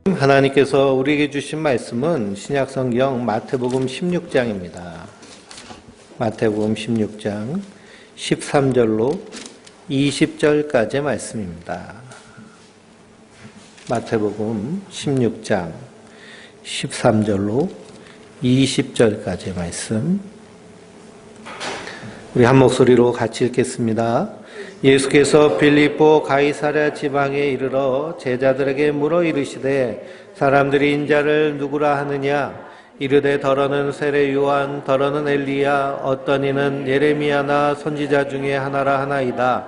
하나님께서 우리에게 주신 말씀은 신약성경 마태복음 16장입니다. 마태복음 16장 13절로 20절까지의 말씀입니다. 마태복음 16장 13절로 20절까지의 말씀, 우리 한 목소리로 같이 읽겠습니다. 예수께서 빌립보 가이사랴 지방에 이르러 제자들에게 물어 이르시되 사람들이 인자를 누구라 하느냐? 이르되 더러는 세례 요한, 더러는 엘리야, 어떤 이는 예레미야나 선지자 중에 하나라 하나이다.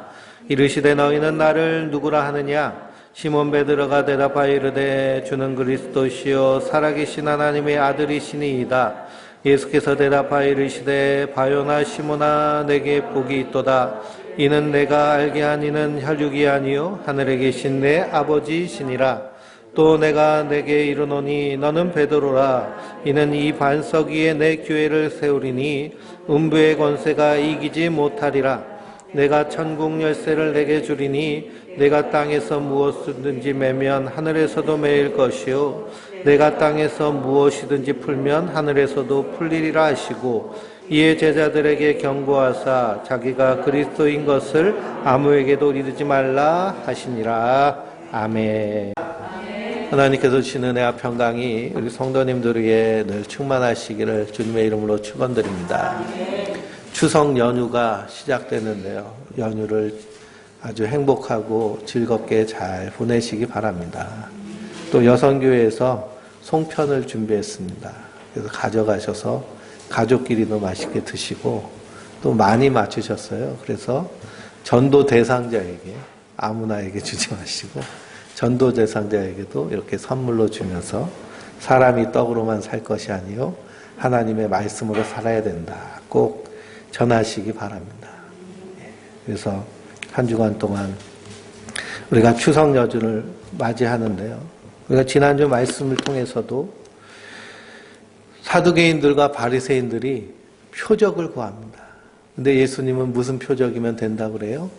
이르시되 너희는 나를 누구라 하느냐? 시몬 베드로가 대답하여 이르되 주는 그리스도시요 살아계신 하나님의 아들이시니이다. 예수께서 대답하여 이르시되 바요나 시몬아, 내게 복이 있도다. 이는 내가 알게 한 이는 혈육이 아니요 하늘에 계신 내 아버지시니라. 또 내가 내게 이르노니 너는 베드로라. 이는 이 반석 위에 내 교회를 세우리니 음부의 권세가 이기지 못하리라. 내가 천국 열쇠를 내게 주리니 내가 땅에서 무엇이든지 매면 하늘에서도 매일 것이요 내가 땅에서 무엇이든지 풀면 하늘에서도 풀리리라 하시고, 이에 제자들에게 경고하사 자기가 그리스도인 것을 아무에게도 이르지 말라 하시니라. 아멘. 하나님께서 주시는 은혜와 평강이 우리 성도님들에게 늘 충만하시기를 주님의 이름으로 축원드립니다. 추석 연휴가 시작되는데요, 연휴를 아주 행복하고 즐겁게 잘 보내시기 바랍니다. 또 여성교회에서 송편을 준비했습니다. 그래서 가져가셔서 가족끼리도 맛있게 드시고 또 많이 맞추셨어요. 그래서 전도 대상자에게 아무나에게 주지 마시고 전도 대상자에게도 이렇게 선물로 주면서 사람이 떡으로만 살 것이 아니요 하나님의 말씀으로 살아야 된다, 꼭 전하시기 바랍니다. 그래서 한 주간 동안 우리가 추석 연휴를 맞이하는데요, 우리가 지난주 말씀을 통해서도 사두개인들과 바리새인들이 표적을 구합니다. 근데 예수님은 무슨 표적이면 된다고 그래요?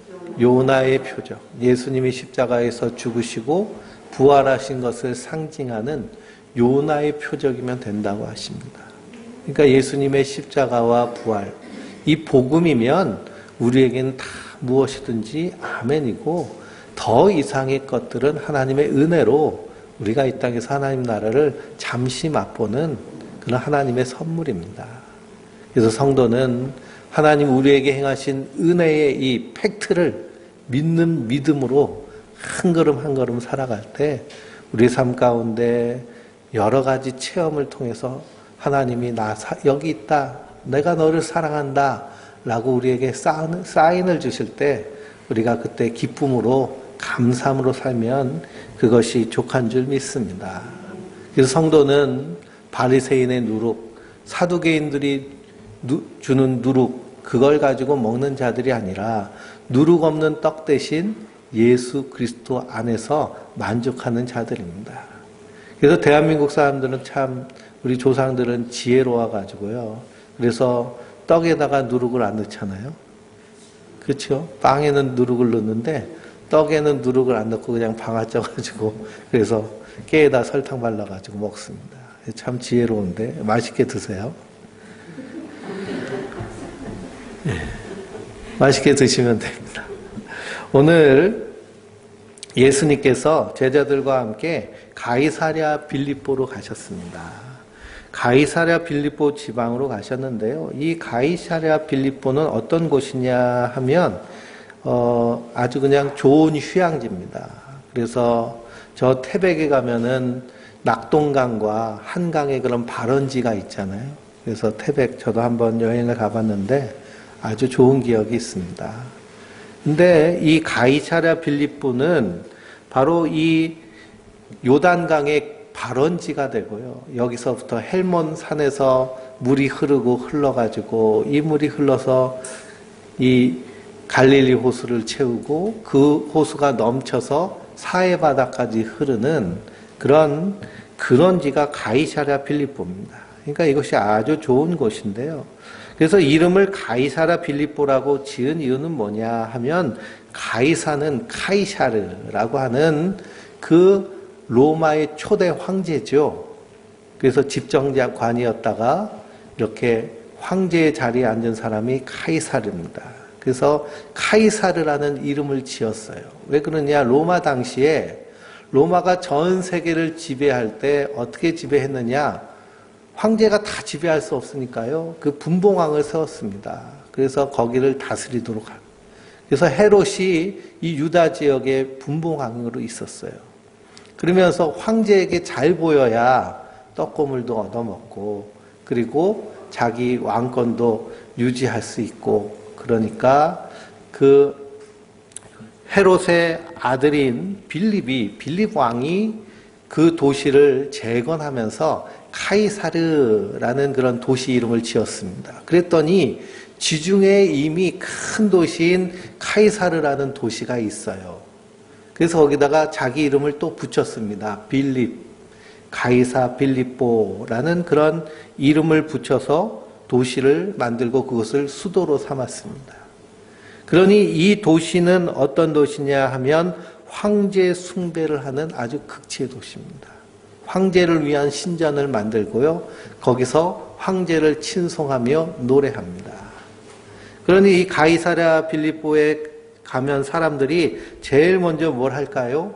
요나의 표적. 예수님이 십자가에서 죽으시고 부활하신 것을 상징하는 요나의 표적이면 된다고 하십니다. 그러니까 예수님의 십자가와 부활, 이 복음이면 우리에게는 다 무엇이든지 아멘이고, 더 이상의 것들은 하나님의 은혜로 우리가 이 땅에서 하나님 나라를 잠시 맛보는 그런 하나님의 선물입니다. 그래서 성도는 하나님 우리에게 행하신 은혜의 이 팩트를 믿는 믿음으로 한 걸음 한 걸음 살아갈 때 우리 삶 가운데 여러 가지 체험을 통해서 하나님이 여기 있다, 내가 너를 사랑한다 라고 우리에게 사인을 주실 때 우리가 그때 기쁨으로 감사함으로 살면 그것이 족한 줄 믿습니다. 그래서 성도는 바리새인의 누룩, 사두개인들이 주는 누룩, 그걸 가지고 먹는 자들이 아니라 누룩 없는 떡 대신 예수 그리스도 안에서 만족하는 자들입니다. 그래서 대한민국 사람들은 참, 우리 조상들은 지혜로워 가지고요, 그래서 떡에다가 누룩을 안 넣잖아요. 그렇죠? 빵에는 누룩을 넣는데 떡에는 누룩을 안 넣고 그냥 방아 쪄가지고 그래서 깨에다 설탕 발라가지고 먹습니다. 참 지혜로운데 맛있게 드세요. 네. 맛있게 드시면 됩니다. 오늘 예수님께서 제자들과 함께 가이사랴 빌립보로 가셨습니다. 가이사랴 빌립보 지방으로 가셨는데요, 이 가이사랴 빌립보는 어떤 곳이냐 하면 아주 그냥 좋은 휴양지입니다. 그래서 저 태백에 가면은 낙동강과 한강에 그런 발원지가 있잖아요. 그래서 태백 저도 한번 여행을 가봤는데 아주 좋은 기억이 있습니다. 근데 이 가이사랴 빌립보는 바로 이 요단강의 발원지가 되고요, 여기서부터 헬몬 산에서 물이 흐르고 흘러가지고 이 물이 흘러서 이 갈릴리 호수를 채우고 그 호수가 넘쳐서 사해 바다까지 흐르는 그런 지가 가이사랴 빌립보입니다. 그러니까 이것이 아주 좋은 곳인데요, 그래서 이름을 가이사랴 빌립보라고 지은 이유는 뭐냐 하면, 가이사는 카이샤르라고 하는 그 로마의 초대 황제죠. 그래서 집정관이었다가 이렇게 황제의 자리에 앉은 사람이 카이사르입니다. 그래서 카이사르라는 이름을 지었어요. 왜 그러냐? 로마 당시에 로마가 전 세계를 지배할 때 어떻게 지배했느냐? 황제가 다 지배할 수 없으니까요. 그 분봉왕을 세웠습니다. 그래서 거기를 다스리도록 합니다. 그래서 헤롯이 이 유다 지역의 분봉왕으로 있었어요. 그러면서 황제에게 잘 보여야 떡고물도 얻어먹고 그리고 자기 왕권도 유지할 수 있고 그러니까 그 헤롯의 아들인 빌립 왕이 그 도시를 재건하면서 카이사르라는 그런 도시 이름을 지었습니다. 그랬더니 지중해에 이미 큰 도시인 카이사르라는 도시가 있어요. 그래서 거기다가 자기 이름을 또 붙였습니다. 가이사 빌립보라는 그런 이름을 붙여서 도시를 만들고 그것을 수도로 삼았습니다. 그러니 이 도시는 어떤 도시냐 하면 황제 숭배를 하는 아주 극치의 도시입니다. 황제를 위한 신전을 만들고요. 거기서 황제를 친송하며 노래합니다. 그러니 이 가이사랴 빌립보에 가면 사람들이 제일 먼저 뭘 할까요?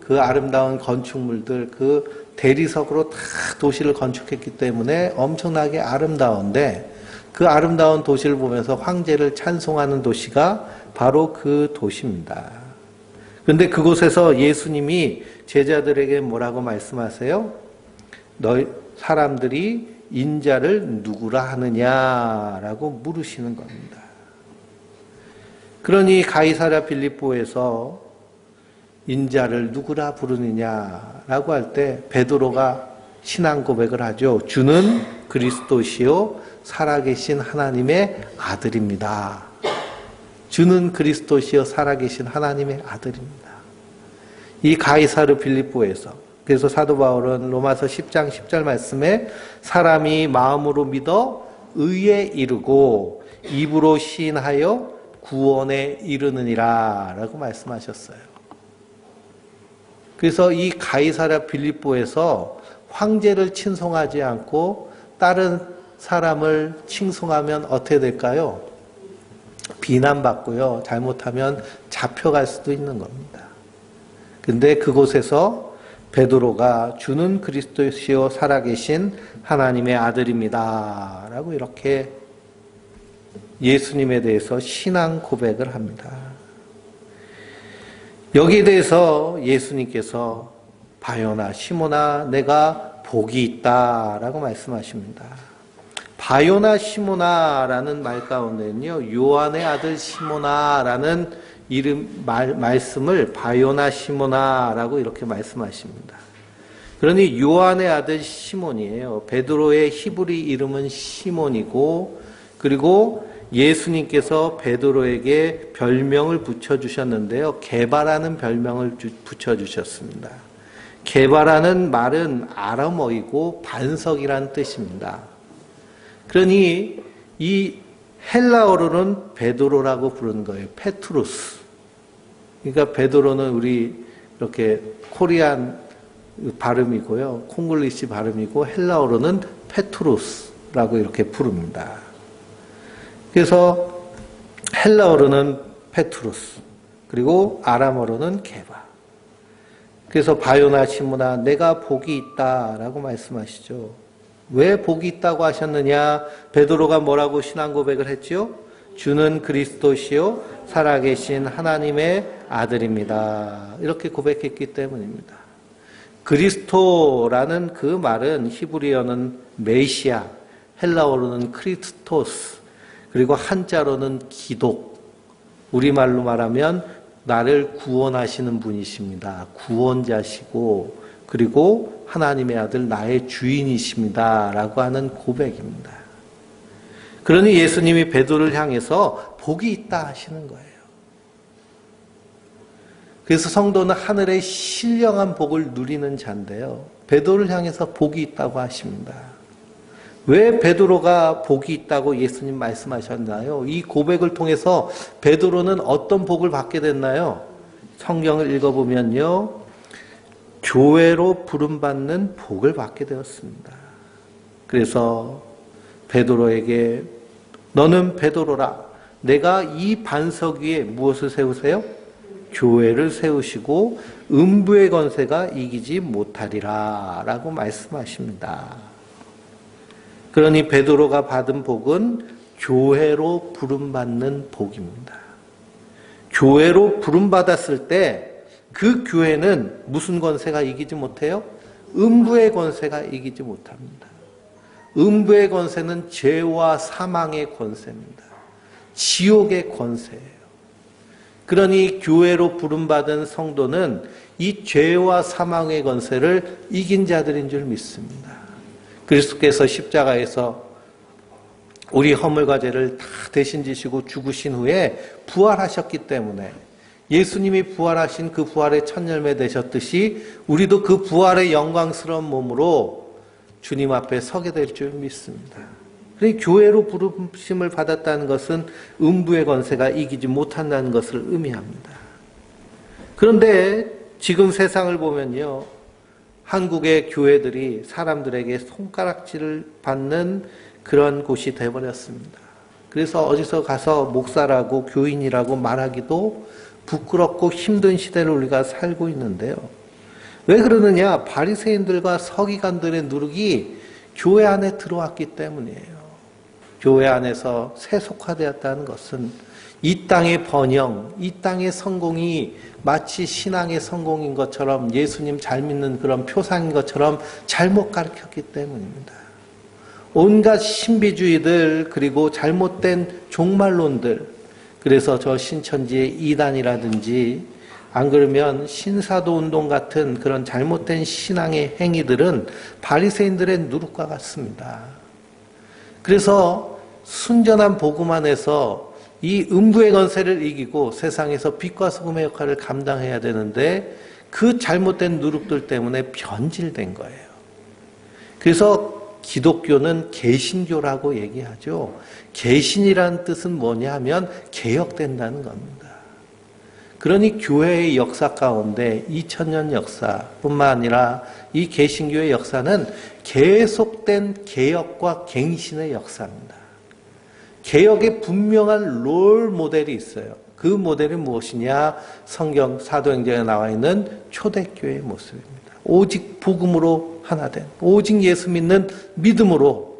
그 아름다운 건축물들, 그 대리석으로 다 도시를 건축했기 때문에 엄청나게 아름다운데 그 아름다운 도시를 보면서 황제를 찬송하는 도시가 바로 그 도시입니다. 그런데 그곳에서 예수님이 제자들에게 뭐라고 말씀하세요? 너희 사람들이 인자를 누구라 하느냐라고 물으시는 겁니다. 그러니 가이사랴 빌립보에서 인자를 누구라 부르느냐라고 할 때 베드로가 신앙 고백을 하죠. 주는 그리스도시요 살아계신 하나님의 아들입니다. 주는 그리스도시요 살아계신 하나님의 아들입니다. 이 가이사르 빌립보에서 그래서 사도 바울은 로마서 10장 10절 말씀에 사람이 마음으로 믿어 의에 이르고 입으로 시인하여 구원에 이르느니라 라고 말씀하셨어요. 그래서 이 가이사랴 빌립보에서 황제를 친송하지 않고 다른 사람을 칭송하면 어떻게 될까요? 비난받고요. 잘못하면 잡혀갈 수도 있는 겁니다. 근데 그곳에서 베드로가 주는 그리스도시요 살아계신 하나님의 아들입니다. 라고 이렇게 예수님에 대해서 신앙 고백을 합니다. 여기에 대해서 예수님께서 바요나 시몬아 내가 복이 있다라고 말씀하십니다. 바요나 시몬아라는 말 가운데는요. 요한의 아들 시몬아라는 말씀을 바요나 시몬아라고 이렇게 말씀하십니다. 그러니 요한의 아들 시몬이에요. 베드로의 히브리 이름은 시몬이고 그리고 예수님께서 베드로에게 별명을 붙여주셨는데요. 게바라는 별명을 붙여주셨습니다. 게바라는 말은 아람어이고 반석이라는 뜻입니다. 그러니 이 헬라어로는 베드로라고 부르는 거예요. 페트루스. 그러니까 베드로는 우리 이렇게 코리안 발음이고요. 콩글리시 발음이고 헬라어로는 페트루스라고 이렇게 부릅니다. 그래서 헬라어로는 페트루스 그리고 아람어로는 게바. 그래서 바요나 시몬아 내가 복이 있다라고 말씀하시죠. 왜 복이 있다고 하셨느냐? 베드로가 뭐라고 신앙 고백을 했죠? 주는 그리스도시요 살아계신 하나님의 아들입니다. 이렇게 고백했기 때문입니다. 그리스도라는 그 말은 히브리어는 메시아, 헬라어로는 크리스토스, 그리고 한자로는 기독, 우리말로 말하면 나를 구원하시는 분이십니다. 구원자시고 그리고 하나님의 아들 나의 주인이십니다. 라고 하는 고백입니다. 그러니 예수님이 베드로를 향해서 복이 있다 하시는 거예요. 그래서 성도는 하늘의 신령한 복을 누리는 자인데요. 베드로를 향해서 복이 있다고 하십니다. 왜 베드로가 복이 있다고 예수님 말씀하셨나요? 이 고백을 통해서 베드로는 어떤 복을 받게 됐나요? 성경을 읽어보면요. 교회로 부름받는 복을 받게 되었습니다. 그래서 베드로에게 너는 베드로라. 내가 이 반석 위에 무엇을 세우세요? 교회를 세우시고 음부의 권세가 이기지 못하리라 라고 말씀하십니다. 그러니 베드로가 받은 복은 교회로 부름받는 복입니다. 교회로 부름받았을 때 그 교회는 무슨 권세가 이기지 못해요? 음부의 권세가 이기지 못합니다. 음부의 권세는 죄와 사망의 권세입니다. 지옥의 권세예요. 그러니 교회로 부름받은 성도는 이 죄와 사망의 권세를 이긴 자들인 줄 믿습니다. 그리스도께서 십자가에서 우리 허물과 죄를 다 대신 지시고 죽으신 후에 부활하셨기 때문에 예수님이 부활하신 그 부활의 첫 열매 되셨듯이 우리도 그 부활의 영광스러운 몸으로 주님 앞에 서게 될 줄 믿습니다. 그러니 교회로 부르심을 받았다는 것은 음부의 권세가 이기지 못한다는 것을 의미합니다. 그런데 지금 세상을 보면요, 한국의 교회들이 사람들에게 손가락질을 받는 그런 곳이 되어버렸습니다. 그래서 어디서 가서 목사라고 교인이라고 말하기도 부끄럽고 힘든 시대를 우리가 살고 있는데요. 왜 그러느냐? 바리새인들과 서기관들의 누룩이 교회 안에 들어왔기 때문이에요. 교회 안에서 세속화되었다는 것은 이 땅의 번영, 이 땅의 성공이 마치 신앙의 성공인 것처럼 예수님 잘 믿는 그런 표상인 것처럼 잘못 가르쳤기 때문입니다. 온갖 신비주의들 그리고 잘못된 종말론들, 그래서 저 신천지의 이단이라든지 안 그러면 신사도 운동 같은 그런 잘못된 신앙의 행위들은 바리새인들의 누룩과 같습니다. 그래서 순전한 복음 안에서 이 음부의 권세를 이기고 세상에서 빛과 소금의 역할을 감당해야 되는데 그 잘못된 누룩들 때문에 변질된 거예요. 그래서 기독교는 개신교라고 얘기하죠. 개신이라는 뜻은 뭐냐 하면 개혁된다는 겁니다. 그러니 교회의 역사 가운데 2000년 역사뿐만 아니라 이 개신교의 역사는 계속된 개혁과 갱신의 역사입니다. 개혁의 분명한 롤 모델이 있어요. 그 모델이 무엇이냐? 성경 사도행전에 나와 있는 초대교회의 모습입니다. 오직 복음으로 하나 된, 오직 예수 믿는 믿음으로,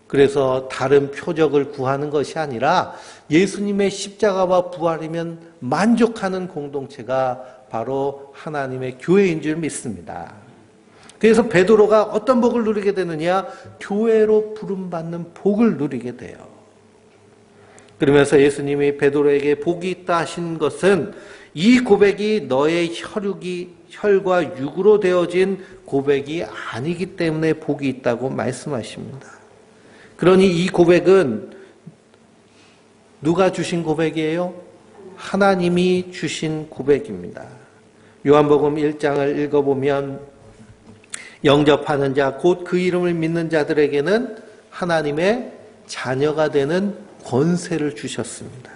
그래서 다른 표적을 구하는 것이 아니라 예수님의 십자가와 부활이면 만족하는 공동체가 바로 하나님의 교회인 줄 믿습니다. 그래서 베드로가 어떤 복을 누리게 되느냐? 교회로 부름받는 복을 누리게 돼요. 그러면서 예수님이 베드로에게 복이 있다 하신 것은 이 고백이 너의 혈과 육으로 되어진 고백이 아니기 때문에 복이 있다고 말씀하십니다. 그러니 이 고백은 누가 주신 고백이에요? 하나님이 주신 고백입니다. 요한복음 1장을 읽어보면 영접하는 자, 곧 그 이름을 믿는 자들에게는 하나님의 자녀가 되는 권세를 주셨습니다.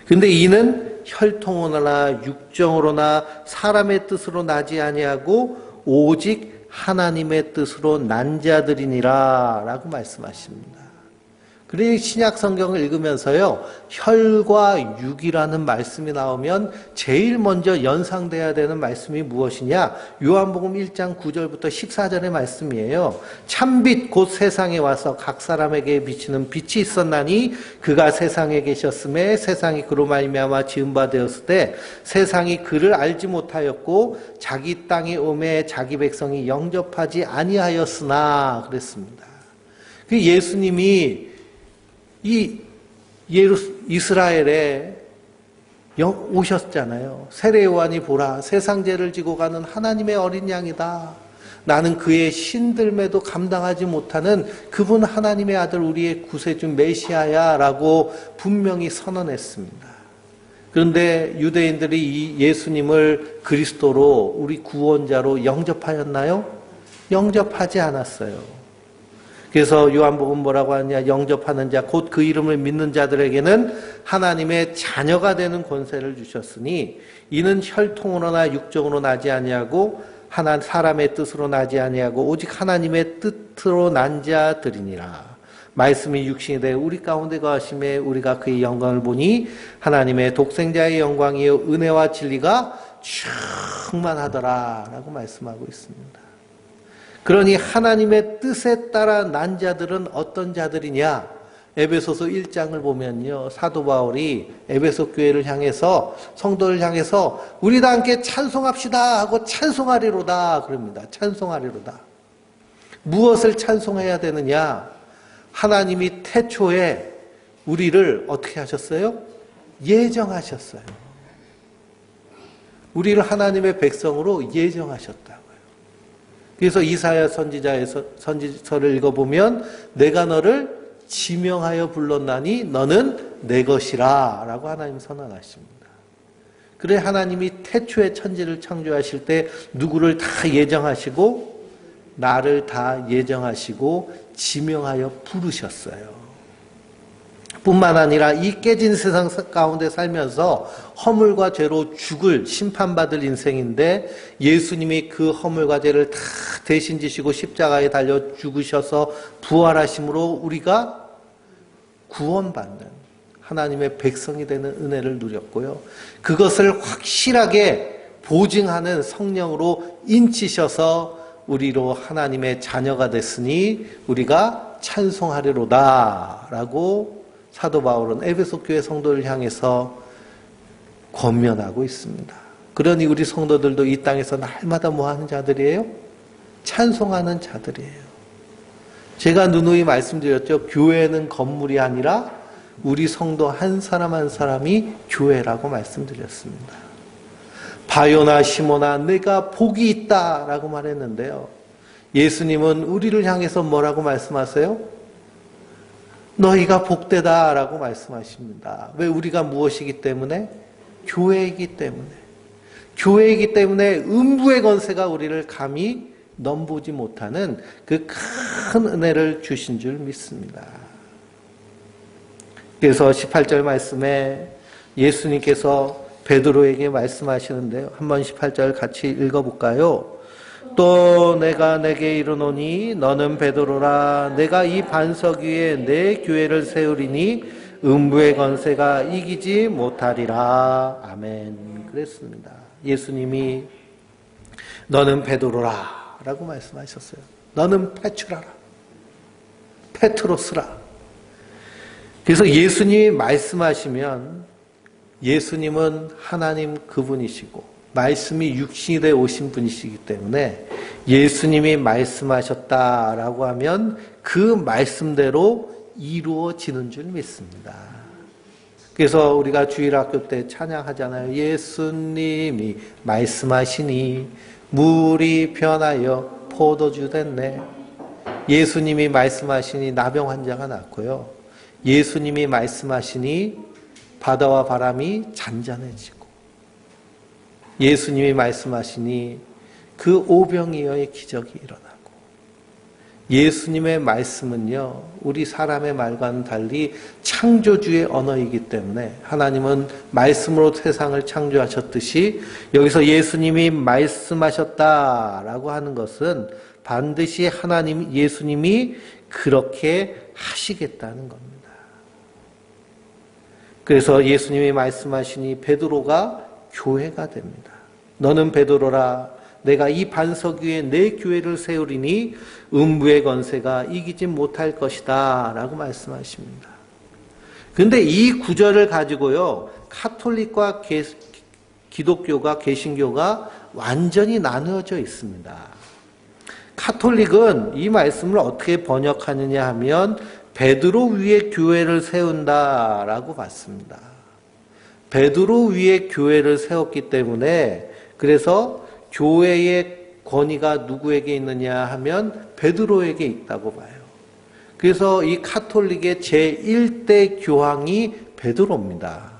그런데 이는 혈통으로나 육정으로나 사람의 뜻으로 나지 아니하고 오직 하나님의 뜻으로 난 자들이니라 라고 말씀하십니다. 그래서 신약 성경을 읽으면서요, 혈과 육이라는 말씀이 나오면 제일 먼저 연상돼야 되는 말씀이 무엇이냐? 요한복음 1장 9절부터 14절의 말씀이에요. 참빛 곧 세상에 와서 각 사람에게 비치는 빛이 있었나니 그가 세상에 계셨음에 세상이 그로 말미암아 지은 바 되었을 때 세상이 그를 알지 못하였고 자기 땅에 오매 자기 백성이 영접하지 아니하였으나 그랬습니다. 그 예수님이 이 이스라엘에 오셨잖아요. 세례 요한이 보라, 세상 죄를 지고 가는 하나님의 어린 양이다. 나는 그의 신들매도 감당하지 못하는 그분 하나님의 아들 우리의 구세주 메시아야 라고 분명히 선언했습니다. 그런데 유대인들이 이 예수님을 그리스도로 우리 구원자로 영접하였나요? 영접하지 않았어요. 그래서 요한복음 뭐라고 하느냐? 영접하는 자, 곧 그 이름을 믿는 자들에게는 하나님의 자녀가 되는 권세를 주셨으니 이는 혈통으로나 육정으로 나지 아니하고 사람의 뜻으로 나지 아니하고 오직 하나님의 뜻으로 난 자들이니라. 말씀이 육신이 되어 우리 가운데 거하심에 우리가 그의 영광을 보니 하나님의 독생자의 영광이요 은혜와 진리가 충만하더라 라고 말씀하고 있습니다. 그러니 하나님의 뜻에 따라 난 자들은 어떤 자들이냐? 에베소서 1장을 보면요, 사도 바울이 에베소 교회를 향해서, 성도를 향해서 우리 다 함께 찬송합시다 하고 찬송하리로다 그럽니다. 찬송하리로다. 무엇을 찬송해야 되느냐? 하나님이 태초에 우리를 어떻게 하셨어요? 예정하셨어요. 우리를 하나님의 백성으로 예정하셨다고요. 그래서 이사야 선지서를 읽어보면 내가 너를 지명하여 불렀나니 너는 내 것이라 라고 하나님 선언하십니다. 그래 하나님이 태초에 천지를 창조하실 때 누구를 다 예정하시고 나를 다 예정하시고 지명하여 부르셨어요. 뿐만 아니라 이 깨진 세상 가운데 살면서 허물과 죄로 죽을 심판받을 인생인데 예수님이 그 허물과 죄를 다 대신 지시고 십자가에 달려 죽으셔서 부활하심으로 우리가 구원받는 하나님의 백성이 되는 은혜를 누렸고요. 그것을 확실하게 보증하는 성령으로 인치셔서 우리로 하나님의 자녀가 됐으니 우리가 찬송하리로다 라고 사도 바울은 에베소 교회 성도를 향해서 권면하고 있습니다. 그러니 우리 성도들도 이 땅에서 날마다 뭐 하는 자들이에요? 찬송하는 자들이에요. 제가 누누이 말씀드렸죠. 교회는 건물이 아니라 우리 성도 한 사람 한 사람이 교회라고 말씀드렸습니다. 바요나 시모나 내가 복이 있다 라고 말했는데요. 예수님은 우리를 향해서 뭐라고 말씀하세요? 너희가 복되다 라고 말씀하십니다. 왜? 우리가 무엇이기 때문에? 교회이기 때문에. 교회이기 때문에 음부의 권세가 우리를 감히 넘보지 못하는 그 큰 은혜를 주신 줄 믿습니다. 그래서 18절 말씀에 예수님께서 베드로에게 말씀하시는데요. 한번 18절 같이 읽어볼까요? 또 내가 내게 이르노니 너는 베드로라 내가 이 반석 위에 내 교회를 세우리니 음부의 권세가 이기지 못하리라. 아멘. 그랬습니다. 예수님이 너는 베드로라 라고 말씀하셨어요. 너는 페트라라. 페트로스라. 그래서 예수님이 말씀하시면 예수님은 하나님 그분이시고 말씀이 육신이 되어 오신 분이시기 때문에 예수님이 말씀하셨다라고 하면 그 말씀대로 이루어지는 줄 믿습니다. 그래서 우리가 주일학교 때 찬양하잖아요. 예수님이 말씀하시니 물이 변하여 포도주 됐네. 예수님이 말씀하시니 나병 환자가 낫고요. 예수님이 말씀하시니 바다와 바람이 잔잔해지고 예수님이 말씀하시니 그 오병이어의 기적이 일어나고 예수님의 말씀은요 우리 사람의 말과는 달리 창조주의 언어이기 때문에 하나님은 말씀으로 세상을 창조하셨듯이 여기서 예수님이 말씀하셨다라고 하는 것은 반드시 하나님 예수님이 그렇게 하시겠다는 겁니다. 그래서 예수님이 말씀하시니 베드로가 교회가 됩니다. 너는 베드로라 내가 이 반석 위에 내 교회를 세우리니 음부의 권세가 이기지 못할 것이다 라고 말씀하십니다. 그런데 이 구절을 가지고요 카톨릭과 기독교가 개신교가 완전히 나누어져 있습니다. 카톨릭은 이 말씀을 어떻게 번역하느냐 하면 베드로 위에 교회를 세운다라고 봤습니다. 베드로 위에 교회를 세웠기 때문에 그래서 교회의 권위가 누구에게 있느냐 하면 베드로에게 있다고 봐요. 그래서 이 카톨릭의 제1대 교황이 베드로입니다.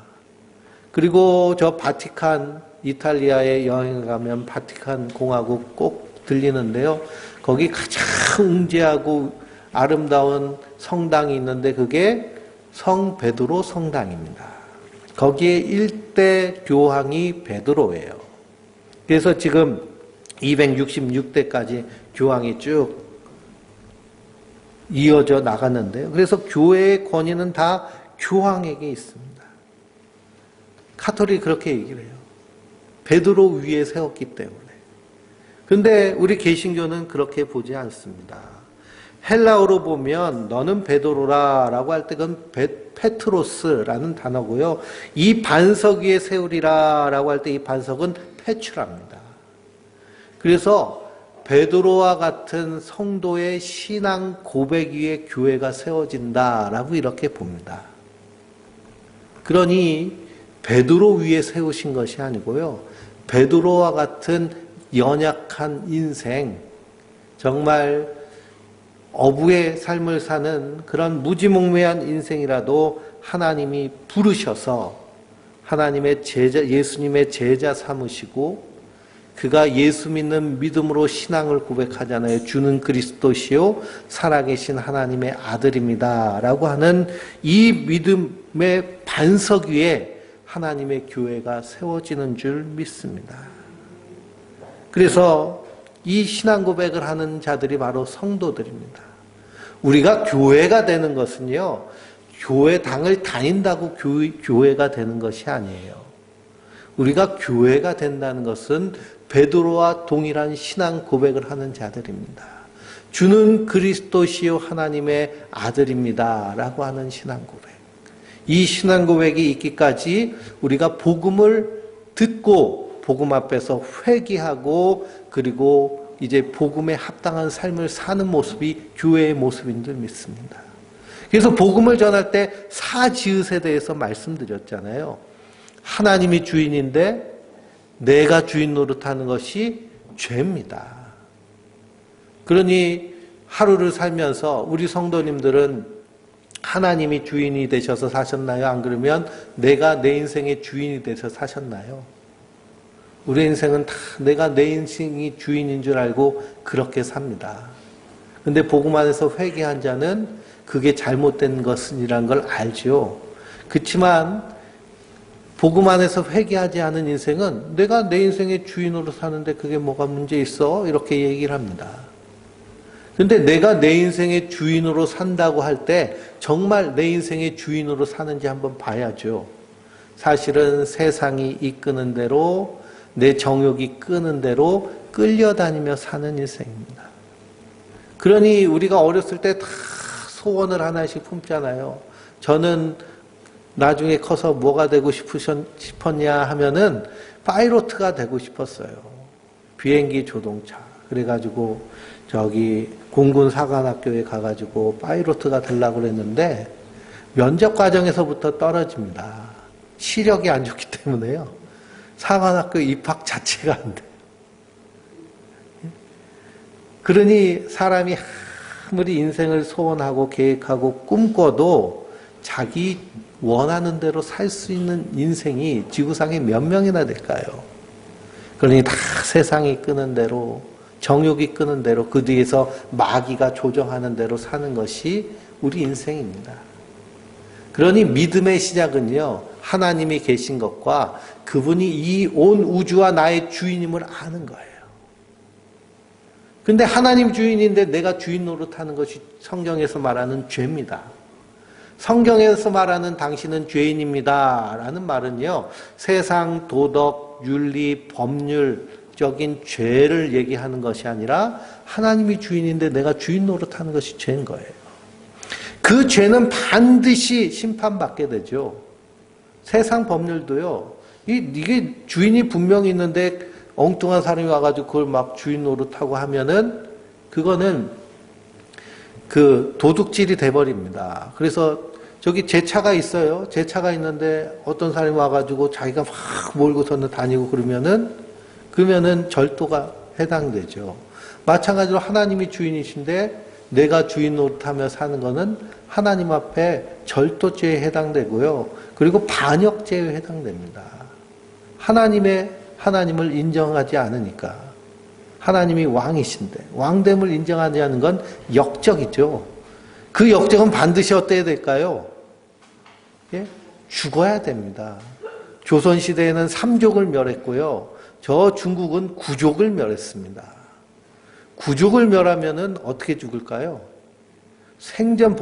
그리고 저 바티칸 이탈리아에 여행 가면 바티칸 공화국 꼭 들리는데요. 거기 가장 웅재하고 아름다운 성당이 있는데 그게 성 베드로 성당입니다. 거기에 1대 교황이 베드로예요. 그래서 지금 266대까지 교황이 쭉 이어져 나갔는데요. 그래서 교회의 권위는 다 교황에게 있습니다. 카톨릭이 그렇게 얘기를 해요. 베드로 위에 세웠기 때문에. 근데 우리 개신교는 그렇게 보지 않습니다. 헬라어로 보면 너는 베드로라 라고 할 때 그건 페트로스라는 단어고요. 이 반석 위에 세우리라 라고 할 때 이 반석은 페추라입니다. 그래서 베드로와 같은 성도의 신앙 고백 위에 교회가 세워진다라고 이렇게 봅니다. 그러니 베드로 위에 세우신 것이 아니고요. 베드로와 같은 연약한 인생, 정말 어부의 삶을 사는 그런 무지몽매한 인생이라도 하나님이 부르셔서 하나님의 제자, 예수님의 제자 삼으시고 그가 예수 믿는 믿음으로 신앙을 고백하잖아요. 주는 그리스도시요 살아계신 하나님의 아들입니다 라고 하는 이 믿음의 반석 위에 하나님의 교회가 세워지는 줄 믿습니다. 그래서 이 신앙 고백을 하는 자들이 바로 성도들입니다. 우리가 교회가 되는 것은요, 교회당을 다닌다고 교회가 되는 것이 아니에요. 우리가 교회가 된다는 것은 베드로와 동일한 신앙 고백을 하는 자들입니다. 주는 그리스도시요 하나님의 아들입니다 라고 하는 신앙 고백. 이 신앙 고백이 있기까지 우리가 복음을 듣고 복음 앞에서 회개하고 그리고 이제 복음에 합당한 삶을 사는 모습이 교회의 모습인 줄 믿습니다. 그래서 복음을 전할 때 사지읒에 대해서 말씀드렸잖아요. 하나님이 주인인데 내가 주인 노릇하는 것이 죄입니다. 그러니 하루를 살면서 우리 성도님들은 하나님이 주인이 되셔서 사셨나요? 안 그러면 내가 내 인생의 주인이 돼서 사셨나요? 우리 인생은 다 내가 내 인생이 주인인 줄 알고 그렇게 삽니다. 근데 복음 안에서 회개한 자는 그게 잘못된 것이라는 걸 알죠. 그렇지만 복음 안에서 회개하지 않은 인생은 내가 내 인생의 주인으로 사는데 그게 뭐가 문제 있어? 이렇게 얘기를 합니다. 근데 내가 내 인생의 주인으로 산다고 할 때 정말 내 인생의 주인으로 사는지 한번 봐야죠. 사실은 세상이 이끄는 대로 내 정욕이 끄는 대로 끌려다니며 사는 인생입니다. 그러니 우리가 어렸을 때 다 소원을 하나씩 품잖아요. 저는 나중에 커서 뭐가 되고 싶었냐 하면은 파이로트가 되고 싶었어요. 비행기 조종차. 그래가지고 저기 공군 사관학교에 가가지고 파이로트가 되려고 그랬는데 면접 과정에서부터 떨어집니다. 시력이 안 좋기 때문에요. 사관학교 입학 자체가 안 돼요. 그러니 사람이 아무리 인생을 소원하고 계획하고 꿈꿔도 자기 원하는 대로 살 수 있는 인생이 지구상에 몇 명이나 될까요? 그러니 다 세상이 끄는 대로, 정욕이 끄는 대로, 그 뒤에서 마귀가 조정하는 대로 사는 것이 우리 인생입니다. 그러니 믿음의 시작은요, 하나님이 계신 것과 그분이 이 온 우주와 나의 주인임을 아는 거예요. 근데 하나님 주인인데 내가 주인 노릇하는 것이 성경에서 말하는 죄입니다. 성경에서 말하는 당신은 죄인입니다 라는 말은요, 세상 도덕, 윤리, 법률적인 죄를 얘기하는 것이 아니라 하나님이 주인인데 내가 주인 노릇하는 것이 죄인 거예요. 그 죄는 반드시 심판받게 되죠. 세상 법률도요, 이게 주인이 분명히 있는데 엉뚱한 사람이 와가지고 그걸 막 주인 노릇하고 하면은 그거는 그 도둑질이 돼버립니다. 그래서 저기 제 차가 있어요. 제 차가 있는데 어떤 사람이 와가지고 자기가 막 몰고서는 다니고 그러면은 절도가 해당되죠. 마찬가지로 하나님이 주인이신데 내가 주인 노릇하며 사는 거는 하나님 앞에 절도죄에 해당되고요. 그리고 반역죄에 해당됩니다. 하나님을 인정하지 않으니까. 하나님이 왕이신데 왕됨을 인정하지 않는 건 역적이죠. 그 역적은 반드시 어때야 될까요? 예? 죽어야 됩니다. 조선시대에는 삼족을 멸했고요. 저 중국은 구족을 멸했습니다. 구족을 멸하면은 어떻게 죽을까요? 생전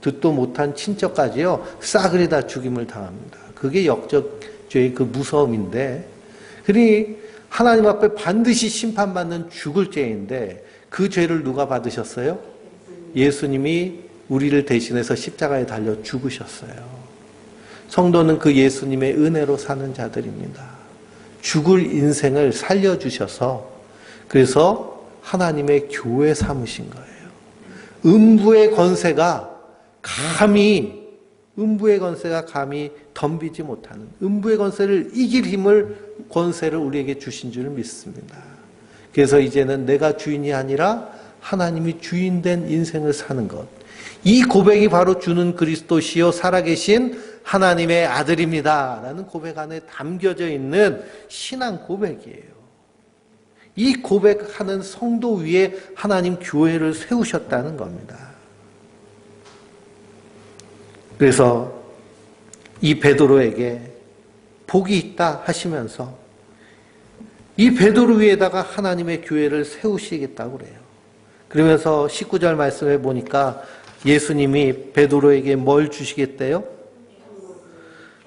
듣도 못한 친척까지요, 싸그리 다 죽임을 당합니다. 그게 역적죄의 그 무서움인데, 그러니 하나님 앞에 반드시 심판받는 죽을 죄인데, 그 죄를 누가 받으셨어요? 예수님이 우리를 대신해서 십자가에 달려 죽으셨어요. 성도는 그 예수님의 은혜로 사는 자들입니다. 죽을 인생을 살려주셔서, 그래서 하나님의 교회 삼으신 거예요. 음부의 권세가 감히 덤비지 못하는, 음부의 권세를 이길 권세를 우리에게 주신 줄 믿습니다. 그래서 이제는 내가 주인이 아니라 하나님이 주인된 인생을 사는 것, 이 고백이 바로 주는 그리스도시요 살아계신 하나님의 아들입니다 라는 고백 안에 담겨져 있는 신앙 고백이에요. 이 고백하는 성도 위에 하나님 교회를 세우셨다는 겁니다. 그래서 이 베드로에게 복이 있다 하시면서 이 베드로 위에다가 하나님의 교회를 세우시겠다고 그래요. 그러면서 19절 말씀해 보니까 예수님이 베드로에게 뭘 주시겠대요?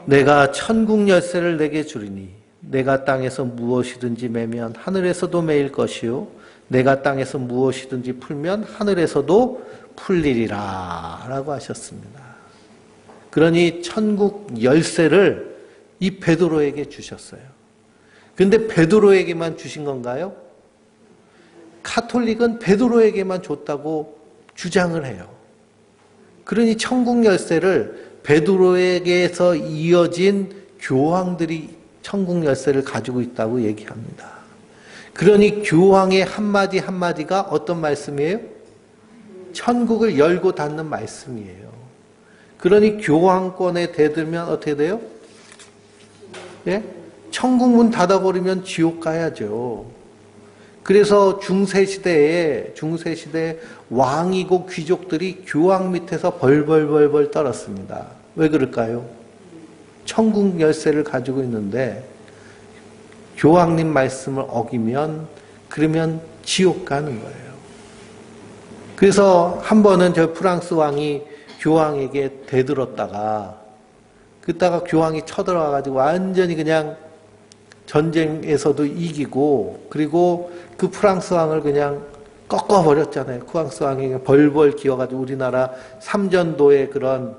내가 천국 열쇠를 내게 주리니 내가 땅에서 무엇이든지 매면 하늘에서도 매일 것이요 내가 땅에서 무엇이든지 풀면 하늘에서도 풀리리라 라고 하셨습니다. 그러니 천국 열쇠를 이 베드로에게 주셨어요. 그런데 베드로에게만 주신 건가요? 가톨릭은 베드로에게만 줬다고 주장을 해요. 그러니 천국 열쇠를 베드로에게서 이어진 교황들이 천국 열쇠를 가지고 있다고 얘기합니다. 그러니 교황의 한마디 한마디가 어떤 말씀이에요? 천국을 열고 닫는 말씀이에요. 그러니 교황권에 대들면 어떻게 돼요? 예? 천국 문 닫아버리면 지옥 가야죠. 그래서 중세시대에 왕이고 귀족들이 교황 밑에서 벌벌벌벌 떨었습니다. 왜 그럴까요? 천국 열쇠를 가지고 있는데 교황님 말씀을 어기면 그러면 지옥 가는 거예요. 그래서 한 번은 저 프랑스 왕이 교황에게 대들었다가 그따가 교황이 쳐들어와가지고 완전히 그냥 전쟁에서도 이기고 그리고 그 프랑스 왕을 그냥 꺾어버렸잖아요. 프랑스 왕이 벌벌 기어가지고 우리나라 삼전도의 그런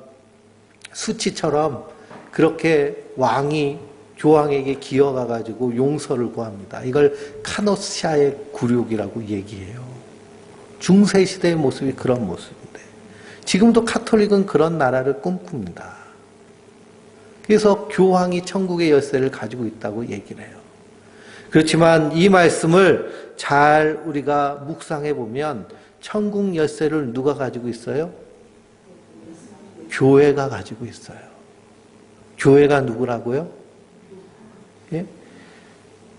수치처럼 그렇게 왕이 교황에게 기어가가지고 용서를 구합니다. 이걸 카노시아의 굴욕이라고 얘기해요. 중세시대의 모습이 그런 모습인데 지금도 가톨릭은 그런 나라를 꿈꿉니다. 그래서 교황이 천국의 열쇠를 가지고 있다고 얘기를 해요. 그렇지만 이 말씀을 잘 우리가 묵상해 보면 천국 열쇠를 누가 가지고 있어요? 교회가 가지고 있어요. 교회가 누구라고요? 예?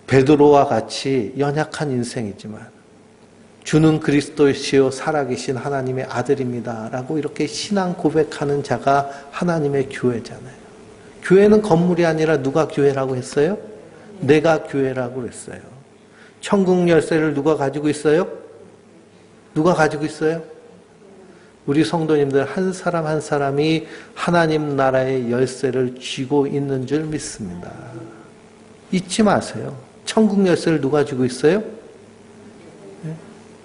베드로와 같이 연약한 인생이지만 주는 그리스도시요 살아계신 하나님의 아들입니다 라고 이렇게 신앙 고백하는 자가 하나님의 교회잖아요. 교회는 건물이 아니라 누가 교회라고 했어요? 내가 교회라고 했어요. 천국 열쇠를 누가 가지고 있어요? 누가 가지고 있어요? 우리 성도님들 한 사람 한 사람이 하나님 나라의 열쇠를 쥐고 있는 줄 믿습니다. 잊지 마세요. 천국 열쇠를 누가 쥐고 있어요?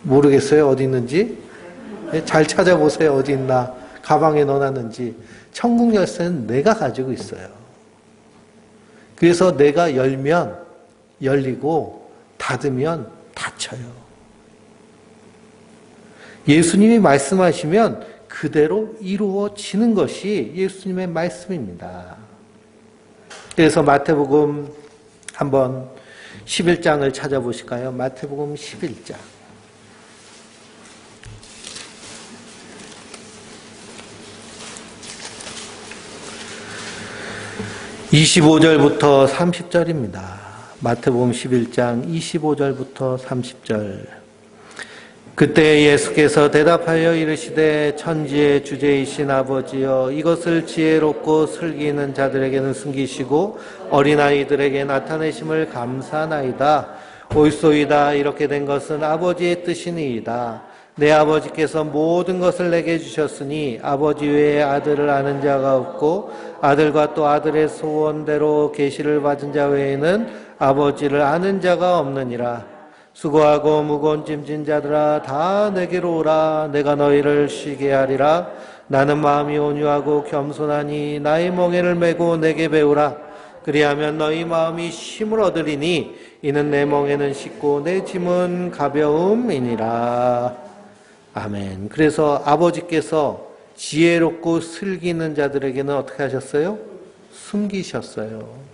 모르겠어요. 어디 있는지? 잘 찾아보세요. 어디 있나? 가방에 넣어놨는지. 천국 열쇠는 내가 가지고 있어요. 그래서 내가 열면 열리고 닫으면 닫혀요. 예수님이 말씀하시면 그대로 이루어지는 것이 예수님의 말씀입니다. 그래서 마태복음 한번 11장을 찾아보실까요? 마태복음 11장. 25절부터 30절입니다. 마태복음 11장 25절부터 30절. 그때 예수께서 대답하여 이르시되 천지의 주제이신 아버지여 이것을 지혜롭고 슬기 있는 자들에게는 숨기시고 어린아이들에게 나타내심을 감사하나이다. 옳소이다. 이렇게 된 것은 아버지의 뜻이니이다. 내 아버지께서 모든 것을 내게 주셨으니 아버지 외에 아들을 아는 자가 없고 아들과 또 아들의 소원대로 계시를 받은 자 외에는 아버지를 아는 자가 없느니라. 수고하고 무거운 짐진 자들아 다 내게로 오라. 내가 너희를 쉬게 하리라. 나는 마음이 온유하고 겸손하니 나의 멍에를 메고 내게 배우라. 그리하면 너희 마음이 쉼을 얻으리니 이는 내 멍에는 쉽고 내 짐은 가벼움이니라. 아멘. 그래서 아버지께서 지혜롭고 슬기 있는 자들에게는 어떻게 하셨어요? 숨기셨어요.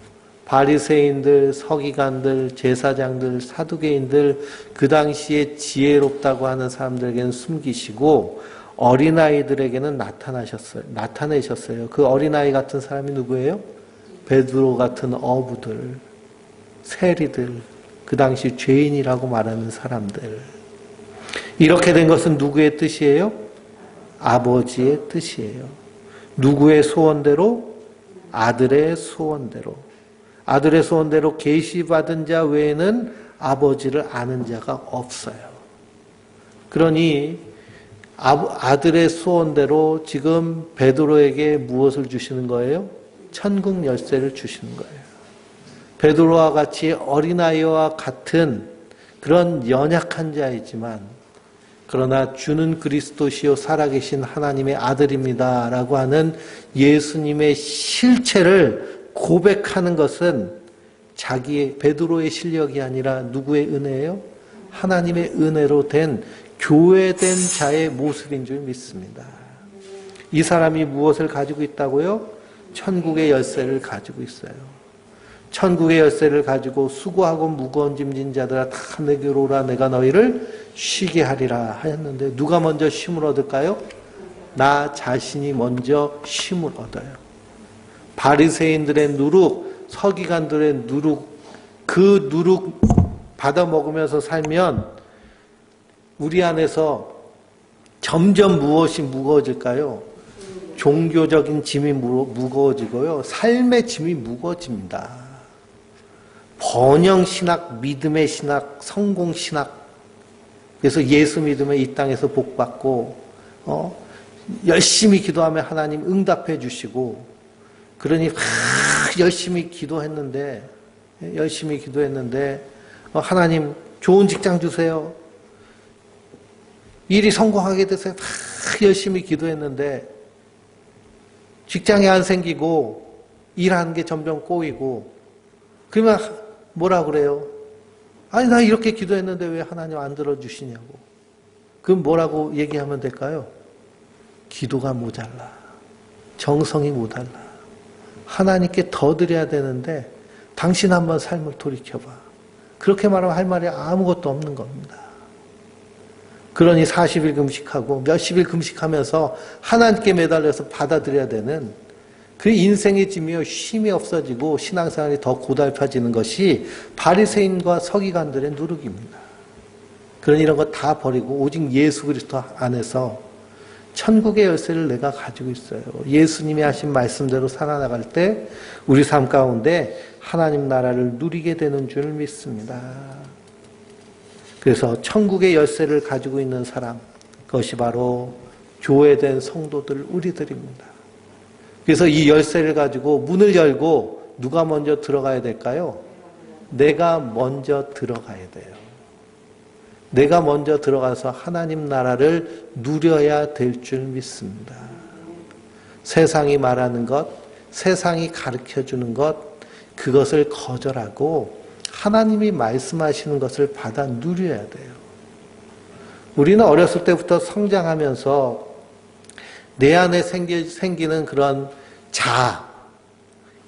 바리새인들, 서기관들, 제사장들, 사두개인들 그 당시에 지혜롭다고 하는 사람들에게는 숨기시고 어린아이들에게는 나타내셨어요. 그 어린아이 같은 사람이 누구예요? 베드로 같은 어부들, 세리들, 그 당시 죄인이라고 말하는 사람들. 이렇게 된 것은 누구의 뜻이에요? 아버지의 뜻이에요. 누구의 소원대로? 아들의 소원대로. 아들의 소원대로 계시받은 자 외에는 아버지를 아는 자가 없어요. 그러니 아들의 소원대로 지금 베드로에게 무엇을 주시는 거예요? 천국 열쇠를 주시는 거예요. 베드로와 같이 어린아이와 같은 그런 연약한 자이지만 그러나 주는 그리스도시요 살아계신 하나님의 아들입니다 라고 하는 예수님의 실체를 고백하는 것은 자기의 베드로의 실력이 아니라 누구의 은혜예요? 하나님의 은혜로 된 교회된 자의 모습인 줄 믿습니다. 이 사람이 무엇을 가지고 있다고요? 천국의 열쇠를 가지고 있어요. 천국의 열쇠를 가지고 수고하고 무거운 짐진 자들아 다 내게로 오라. 내가 너희를 쉬게 하리라 하였는데 누가 먼저 쉼을 얻을까요? 나 자신이 먼저 쉼을 얻어요. 바리새인들의 누룩, 서기관들의 누룩, 그 누룩 받아 먹으면서 살면 우리 안에서 점점 무엇이 무거워질까요? 종교적인 짐이 무거워지고요. 삶의 짐이 무거워집니다. 번영 신학, 믿음의 신학, 성공 신학. 그래서 예수 믿으면 이 땅에서 복 받고 열심히 기도하면 하나님 응답해 주시고 그러니 열심히 기도했는데 하나님 좋은 직장 주세요. 일이 성공하게 되세요. 열심히 기도했는데 직장이 안 생기고 일하는 게 점점 꼬이고 그러면 뭐라 그래요? 아니 나 이렇게 기도했는데 왜 하나님 안 들어주시냐고. 그럼 뭐라고 얘기하면 될까요? 기도가 모자라. 정성이 모자라. 하나님께 더 드려야 되는데 당신 한번 삶을 돌이켜봐. 그렇게 말하면 할 말이 아무것도 없는 겁니다. 그러니 40일 금식하고 몇십일 금식하면서 하나님께 매달려서 받아들여야 되는 그 인생의 짐이요 쉼이 없어지고 신앙생활이 더 고달파지는 것이 바리새인과 서기관들의 누룩입니다. 그러니 이런 거 다 버리고 오직 예수 그리스도 안에서 천국의 열쇠를 내가 가지고 있어요. 예수님이 하신 말씀대로 살아나갈 때 우리 삶 가운데 하나님 나라를 누리게 되는 줄 믿습니다. 그래서 천국의 열쇠를 가지고 있는 사람, 그것이 바로 교회된 성도들 우리들입니다. 그래서 이 열쇠를 가지고 문을 열고 누가 먼저 들어가야 될까요? 내가 먼저 들어가야 돼요. 내가 먼저 들어가서 하나님 나라를 누려야 될 줄 믿습니다. 세상이 말하는 것, 세상이 가르쳐주는 것, 그것을 거절하고 하나님이 말씀하시는 것을 받아 누려야 돼요. 우리는 어렸을 때부터 성장하면서 내 안에 생기는 그런 자아,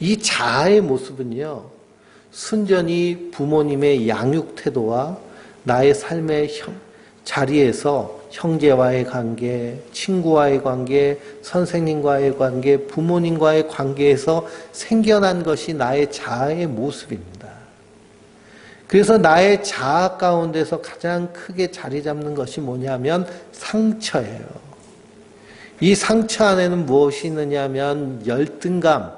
이 자아의 모습은요, 순전히 부모님의 양육 태도와 나의 삶의 자리에서 형제와의 관계, 친구와의 관계, 선생님과의 관계, 부모님과의 관계에서 생겨난 것이 나의 자아의 모습입니다. 그래서 나의 자아 가운데서 가장 크게 자리 잡는 것이 뭐냐면 상처예요. 이 상처 안에는 무엇이 있느냐면 열등감,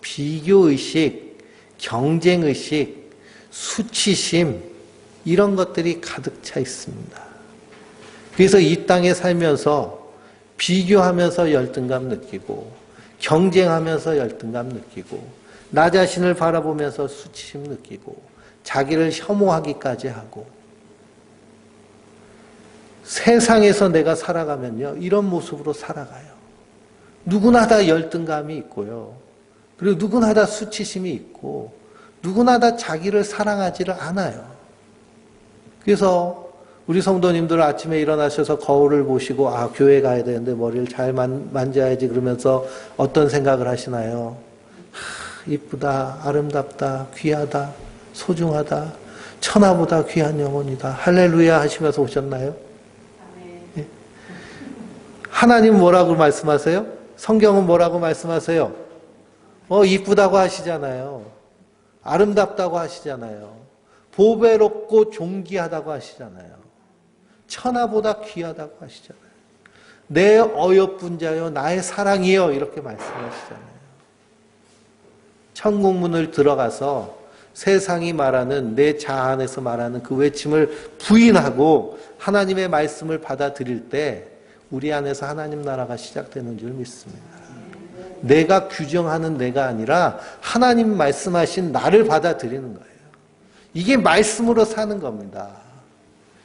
비교의식, 경쟁의식, 수치심 이런 것들이 가득 차 있습니다. 그래서 이 땅에 살면서 비교하면서 열등감 느끼고 경쟁하면서 열등감 느끼고 나 자신을 바라보면서 수치심 느끼고 자기를 혐오하기까지 하고 세상에서 내가 살아가면요 이런 모습으로 살아가요. 누구나 다 열등감이 있고요. 그리고 누구나 다 수치심이 있고 누구나 다 자기를 사랑하지를 않아요. 그래서 우리 성도님들 아침에 일어나셔서 거울을 보시고 아 교회 가야 되는데 머리를 잘 만져야지 그러면서 어떤 생각을 하시나요? 이쁘다, 아름답다, 귀하다, 소중하다, 천하보다 귀한 영혼이다. 할렐루야 하시면서 오셨나요? 네. 하나님 뭐라고 말씀하세요? 성경은 뭐라고 말씀하세요? 이쁘다고 하시잖아요. 아름답다고 하시잖아요. 보배롭고 존귀하다고 하시잖아요. 천하보다 귀하다고 하시잖아요. 내 어여쁜 자요 나의 사랑이요 이렇게 말씀하시잖아요. 천국문을 들어가서 세상이 말하는 내 자아 안에서 말하는 그 외침을 부인하고 하나님의 말씀을 받아들일 때 우리 안에서 하나님 나라가 시작되는 줄 믿습니다. 내가 규정하는 내가 아니라 하나님 말씀하신 나를 받아들이는 거예요. 이게 말씀으로 사는 겁니다.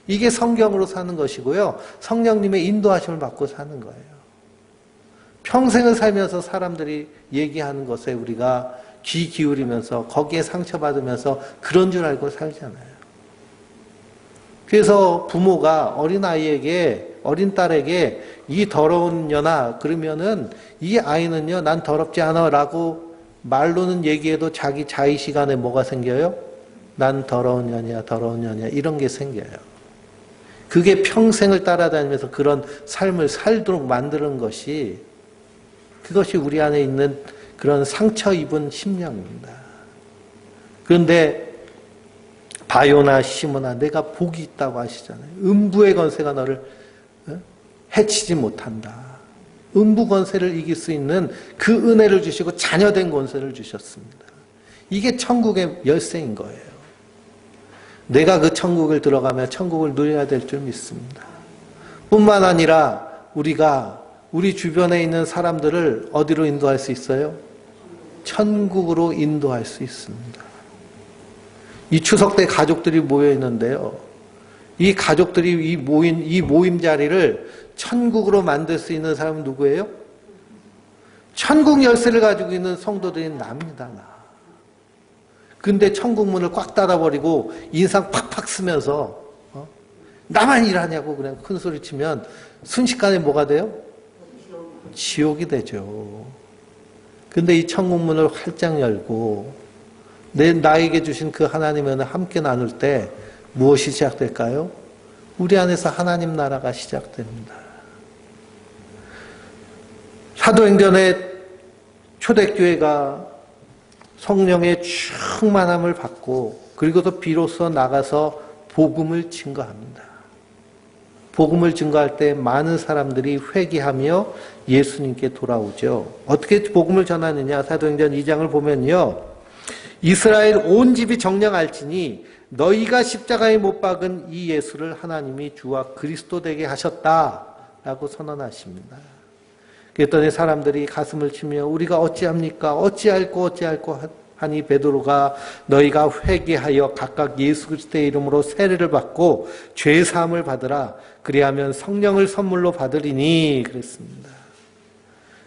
이게 성경으로 사는 것이고요. 성령님의 인도하심을 받고 사는 거예요. 평생을 살면서 사람들이 얘기하는 것에 우리가 귀 기울이면서 거기에 상처받으면서 그런 줄 알고 살잖아요. 그래서 부모가 어린아이에게 어린 딸에게 이 더러운 년아 그러면은 이 아이는요 난 더럽지 않아 라고 말로는 얘기해도 자기 자의 시간에 뭐가 생겨요? 난 더러운 년이야 더러운 년이야 이런 게 생겨요. 그게 평생을 따라다니면서 그런 삶을 살도록 만드는 것이 그것이 우리 안에 있는 그런 상처 입은 심령입니다. 그런데 바요나 시므나 내가 복이 있다고 하시잖아요. 음부의 권세가 너를 해치지 못한다. 음부 권세를 이길 수 있는 그 은혜를 주시고 자녀된 권세를 주셨습니다. 이게 천국의 열쇠인 거예요. 내가 그 천국을 들어가며 천국을 누려야 될 줄 믿습니다. 뿐만 아니라 우리가 우리 주변에 있는 사람들을 어디로 인도할 수 있어요? 천국으로 인도할 수 있습니다. 이 추석 때 가족들이 모여 있는데요. 이 가족들이 이 모임 자리를 천국으로 만들 수 있는 사람은 누구예요? 천국 열쇠를 가지고 있는 성도들이 납니다. 근데 천국 문을 꽉 닫아버리고 인상 팍팍 쓰면서 나만 일하냐고 그냥 큰 소리 치면 순식간에 뭐가 돼요? 지옥이 되죠. 근데 이 천국 문을 활짝 열고 나에게 주신 그 하나님의 은혜 함께 나눌 때 무엇이 시작될까요? 우리 안에서 하나님 나라가 시작됩니다. 사도행전의 초대교회가 성령의 충만함을 받고 그리고도 비로소 나가서 복음을 증거합니다. 복음을 증거할 때 많은 사람들이 회개하며 예수님께 돌아오죠. 어떻게 복음을 전하느냐? 사도행전 2장을 보면요. 이스라엘 온 집이 정녕 알지니 너희가 십자가에 못 박은 이 예수를 하나님이 주와 그리스도 되게 하셨다라고 선언하십니다. 그랬더니 사람들이 가슴을 치며 우리가 어찌합니까? 어찌할꼬 하니 베드로가 너희가 회개하여 각각 예수 그리스도의 이름으로 세례를 받고 죄 사함을 받으라. 그리하면 성령을 선물로 받으리니 그랬습니다.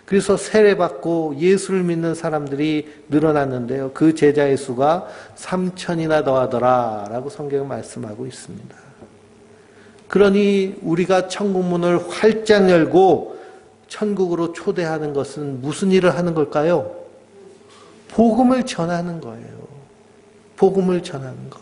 그래서 세례받고 예수를 믿는 사람들이 늘어났는데요. 그 제자의 수가 3,000이나 더하더라 라고 성경은 말씀하고 있습니다. 그러니 우리가 천국문을 활짝 열고 천국으로 초대하는 것은 무슨 일을 하는 걸까요? 복음을 전하는 거예요. 복음을 전하는 거.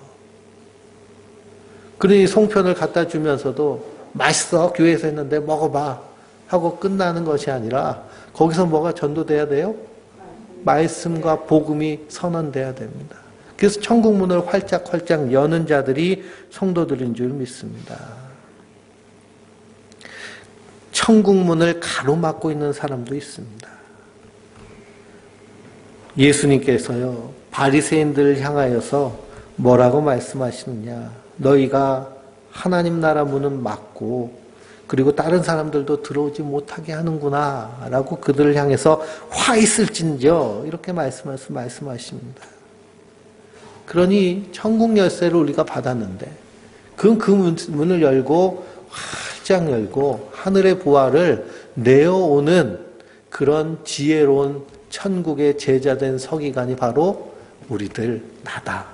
그러니 송편을 갖다 주면서도 맛있어 교회에서 했는데 먹어봐 하고 끝나는 것이 아니라 거기서 뭐가 전도돼야 돼요? 말씀과 복음이 선언돼야 됩니다. 그래서 천국 문을 활짝활짝 여는 자들이 성도들인 줄 믿습니다. 천국 문을 가로막고 있는 사람도 있습니다. 예수님께서요, 바리새인들을 향하여서 뭐라고 말씀하시느냐? 너희가 하나님 나라 문은 막고 그리고 다른 사람들도 들어오지 못하게 하는구나 라고 그들을 향해서 화 있을진저 이렇게 말씀하십니다. 그러니 천국 열쇠를 우리가 받았는데 그 문을 열고 활짝 열고 하늘의 보화를 내어오는 그런 지혜로운 천국의 제자된 서기관이 바로 우리들 나다.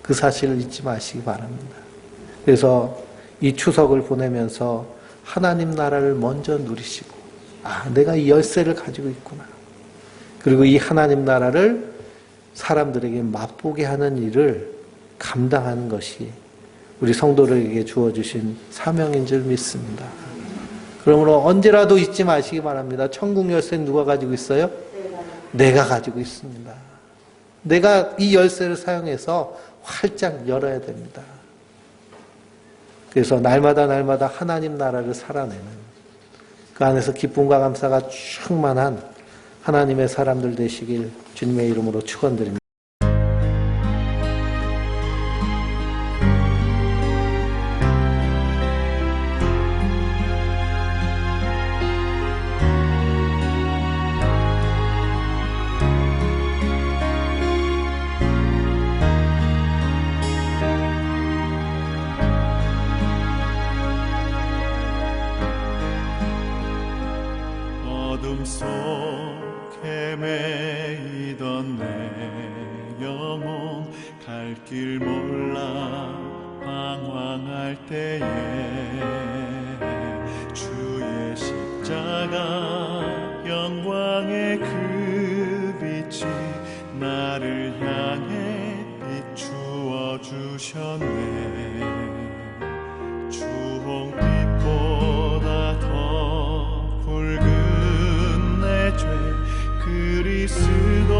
그 사실을 잊지 마시기 바랍니다. 그래서 이 추석을 보내면서 하나님 나라를 먼저 누리시고 내가 이 열쇠를 가지고 있구나. 그리고 이 하나님 나라를 사람들에게 맛보게 하는 일을 감당하는 것이 우리 성도들에게 주어주신 사명인 줄 믿습니다. 그러므로 언제라도 잊지 마시기 바랍니다. 천국 열쇠는 누가 가지고 있어요? 내가 가지고 있습니다. 내가 이 열쇠를 사용해서 활짝 열어야 됩니다. 그래서 날마다 하나님 나라를 살아내는 그 안에서 기쁨과 감사가 충만한 하나님의 사람들 되시길 주님의 이름으로 축원드립니다. 어둠 속에 매이던 내 영혼 갈 길 몰라 방황할 때에 주의 십자가 영광의 그 빛이 나를 향해 비추어 주셨네. 주홍빛보다 더 붉은 내 죄 그리스도의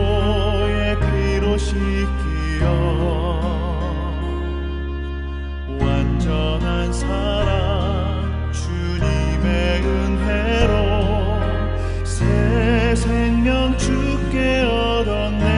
피로 씻기어 완전한 사랑 주님의 은혜로 새 생명 주께 얻었네.